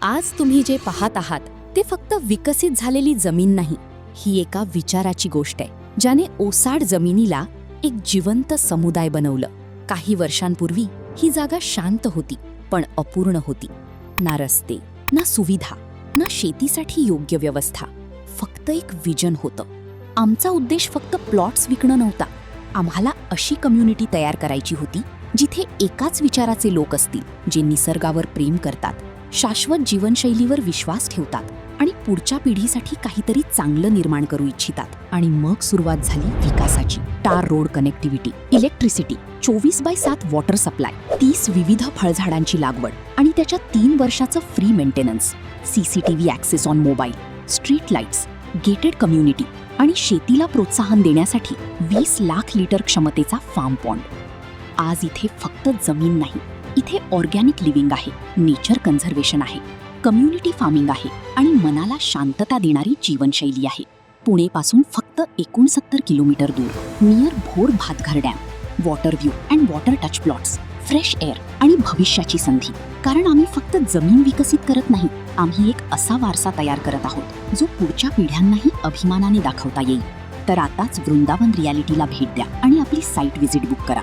आज तुम्ही जे पाहत आहात ते फक्त विकसित झालेली जमीन नाही, ही एका विचाराची गोष्ट आहे ज्याने ओसाड जमिनीला एक जिवंत समुदाय बनवलं. काही वर्षांपूर्वी ही जागा शांत होती, पण अपूर्ण होती. ना रस्ते, ना सुविधा, ना शेतीसाठी योग्य व्यवस्था. फक्त एक विजन होतं. आमचा उद्देश फक्त प्लॉट्स विकणं नव्हता. आम्हाला अशी कम्युनिटी तयार करायची होती जिथे एकाच विचाराचे लोक असतील, जे निसर्गावर प्रेम करतात, शाश्वत जीवनशैलीवर विश्वास ठेवतात आणि पुढच्या पिढीसाठी काहीतरी चांगलं निर्माण करू इच्छितात. आणि मग सुरुवात झाली विकासाची. टार road connectivity, electricity, 24/7 water supply, 30 विविध फळझाडांची लागवड आणि त्याच्या 3 वर्षाचं free maintenance, CCTV access on mobile, street lights, gated community आणि शेतीला प्रोत्साहन देण्यासाठी 20 लाख लिटर क्षमतेचा फार्म पॉन्ड. आज इथे फक्त जमीन नाही, इथे ऑर्गॅनिक लिव्हिंग आहे, नेचर कन्झर्वेशन आहे, कम्युनिटी फार्मिंग आहे आणि मनाला शांतता देणारी जीवनशैली आहे. पुणेपासून फक्त 69 किलोमीटर दूर, near Bhor Bhatghar dam, water view and water touch plots, fresh air आणि भविष्याची संधी. कारण आम्ही फक्त जमीन विकसित करत नाही, आम्ही एक असा वारसा तयार करत आहोत जो पुढच्या पिढ्यांनाही अभिमानाने दाखवता येईल. तर आताच वृंदावन रियालिटीला भेट द्या आणि आपली साईट व्हिजिट बुक करा.